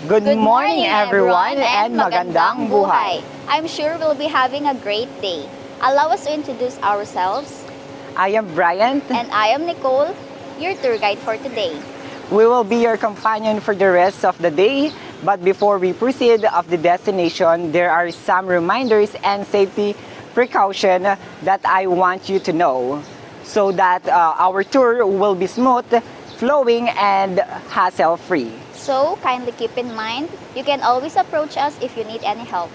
Good morning everyone and magandang buhay. I'm sure we'll be having a great day. Allow us to introduce ourselves. I am Bryant. And I am Nicole, your tour guide for today. We will be your companion for the rest of the day. But before we proceed of the destination, there are some reminders and safety precaution that I want you to know so that our tour will be smooth, flowing, and hassle-free. So kindly keep in mind, you can always approach us if you need any help.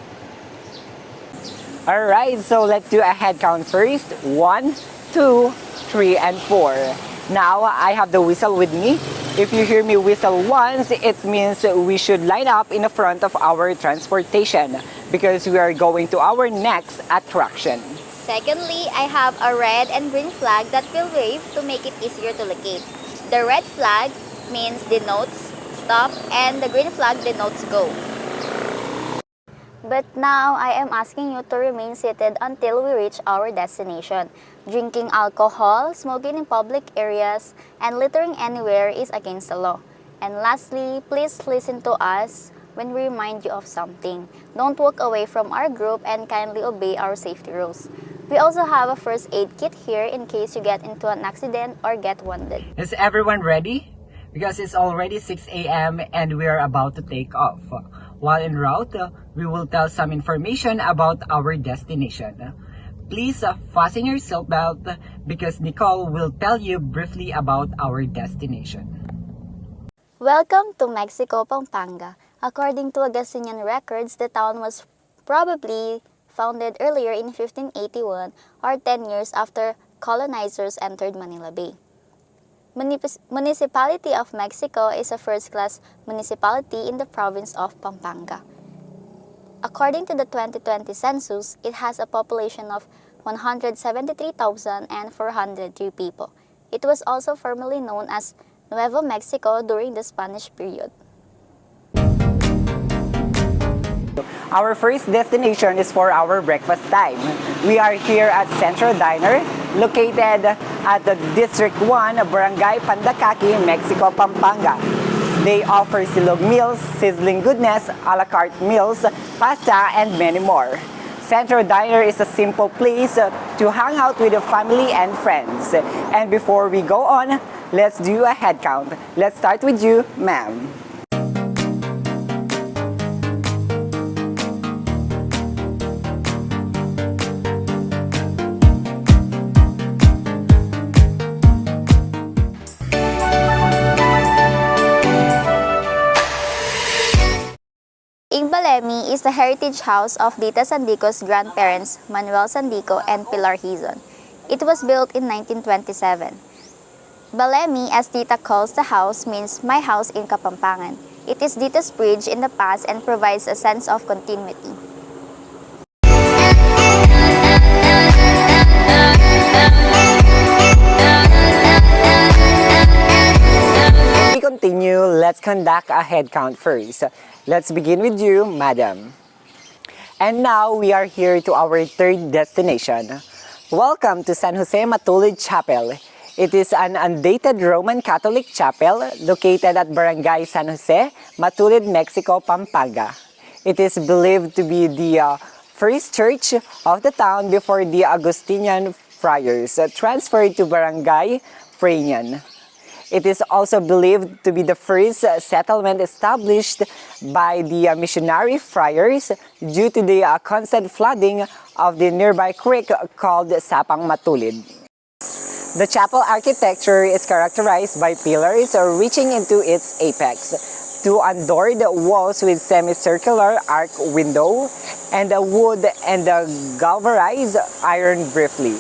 Alright, so let's do a head count first. 1, 2, 3, and 4. Now, I have the whistle with me. If you hear me whistle once, it means we should line up in the front of our transportation because we are going to our next attraction. Secondly, I have a red and green flag that will wave to make it easier to locate. The red flag means denotes stop and the green flag denotes go. But now, I am asking you to remain seated until we reach our destination. Drinking alcohol, smoking in public areas, and littering anywhere is against the law. And lastly, please listen to us when we remind you of something. Don't walk away from our group and kindly obey our safety rules. We also have a first aid kit here in case you get into an accident or get wounded. Is everyone ready? Because it's already 6 a.m. and we are about to take off. While en route, we will tell some information about our destination. Please fasten your seatbelt because Nicole will tell you briefly about our destination. Welcome to Mexico, Pampanga. According to Augustinian records, the town was probably founded earlier in 1581 or 10 years after colonizers entered Manila Bay. Municipality of Mexico is a first-class municipality in the province of Pampanga. According to the 2020 census, it has a population of 173,403 people. It was also formerly known as Nuevo Mexico during the Spanish period. Our first destination is for our breakfast time. We are here at Central Diner, located at the District 1, Barangay Pandakaki, Mexico, Pampanga. They offer silog meals, sizzling goodness, a la carte meals, pasta, and many more. Central Diner is a simple place to hang out with the family and friends. And before we go on, let's do a head count. Let's start with you, ma'am. Balemi is the heritage house of Dita Sandico's grandparents, Manuel Sandico and Pilar Hizon. It was built in 1927. Balemi, as Dita calls the house, means my house in Kapampangan. It is Dita's bridge in the past and provides a sense of continuity. We continue, let's conduct a head count first. Let's begin with you, madam. And now we are here to our third destination. Welcome to San Jose Matulid Chapel. It is an undated Roman Catholic chapel located at Barangay San Jose, Matulid, Mexico, Pampanga. It is believed to be the first church of the town before the Augustinian friars transferred to Barangay Prainian. It is also believed to be the first settlement established by the missionary friars due to the constant flooding of the nearby creek called Sapang Matulid. The chapel architecture is characterized by pillars reaching into its apex, two adorned walls with semicircular arch window, and a wood and a galvanized iron briefly.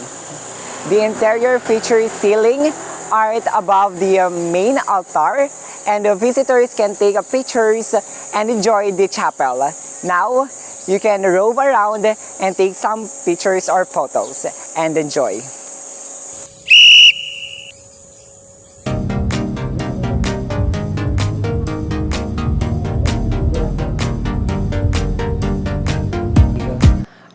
The interior features ceiling art above the main altar, and the visitors can take pictures and enjoy the chapel. Now, you can rove around and take some pictures or photos and enjoy.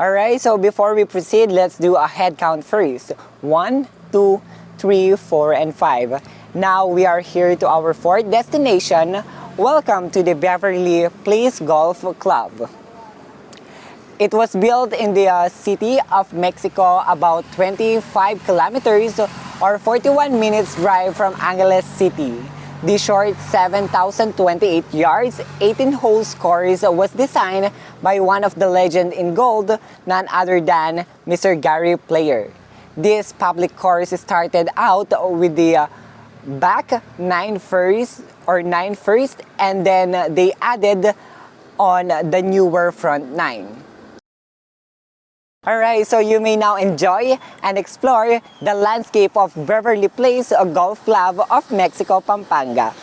Alright, so before we proceed, let's do a head count first. 1, 2, 3, 4, and 5. Now we are here to our fourth destination, Welcome to the Beverly Place Golf Club. It was built in the city of Mexico, about 25 kilometers or 41 minutes drive from Angeles City. The short 7,028 yards, 18 holes course was designed by one of the legend in gold, none other than Mr. Gary Player. This public course started out with the back 9 first, and then they added on the newer front 9. Alright, so you may now enjoy and explore the landscape of Beverly Place Golf Club of Mexico, Pampanga.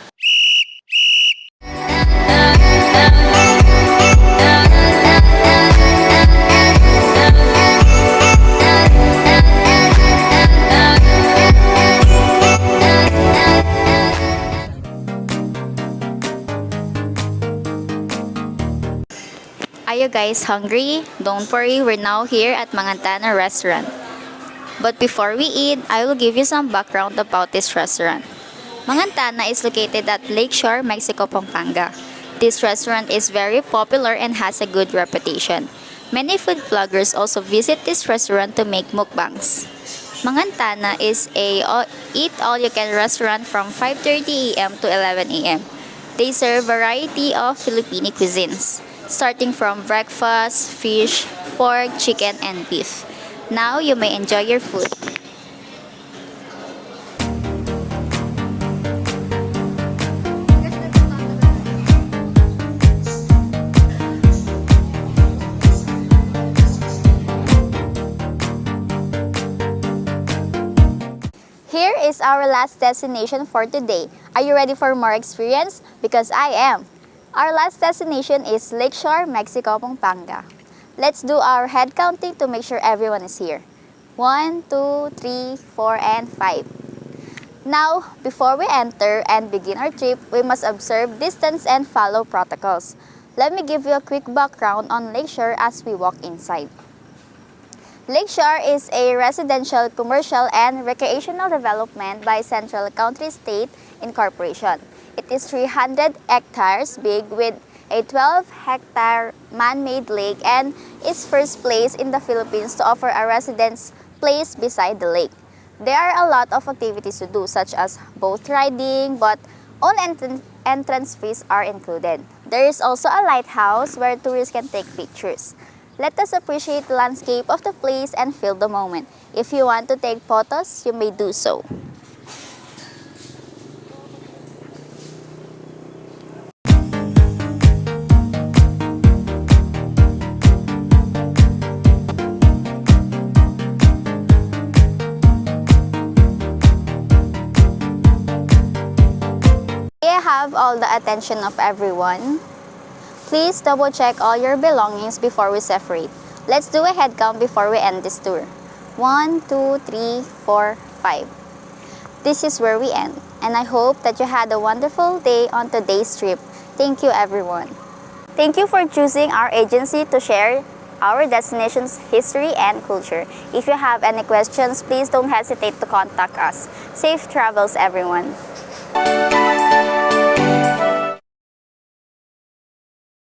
Are you guys hungry? Don't worry, we're now here at Mangantana Restaurant. But before we eat, I will give you some background about this restaurant. Mangantana is located at Lakeshore, Mexico, Pampanga. This restaurant is very popular and has a good reputation. Many food vloggers also visit this restaurant to make mukbangs. Mangantana is a eat-all-you-can restaurant from 5:30 a.m. to 11 a.m. They serve variety of Filipino cuisines, starting from breakfast, fish, pork, chicken, and beef. Now you may enjoy your food. Here is our last destination for today. Are you ready for more experience? Because I am. Our last destination is Lakeshore, Mexico, Pampanga. Let's do our head counting to make sure everyone is here. 1, 2, 3, 4, and 5. Now, before we enter and begin our trip, we must observe distance and follow protocols. Let me give you a quick background on Lakeshore as we walk inside. Lakeshore is a residential, commercial, and recreational development by Central Country State Incorporation. It is 300 hectares big with a 12-hectare man-made lake and is first place in the Philippines to offer a residence place beside the lake. There are a lot of activities to do such as boat riding, but all entrance fees are included. There is also a lighthouse where tourists can take pictures. Let us appreciate the landscape of the place and feel the moment. If you want to take photos, you may do so. I have all the attention of everyone. Please double check all your belongings before we separate. Let's do a head count before we end this tour. 1, 2, 3, 4, 5. This is where we end, and I hope that you had a wonderful day on today's trip. Thank you, everyone. Thank you for choosing our agency to share our destination's history and culture. If you have any questions, please don't hesitate to contact us. Safe travels, everyone.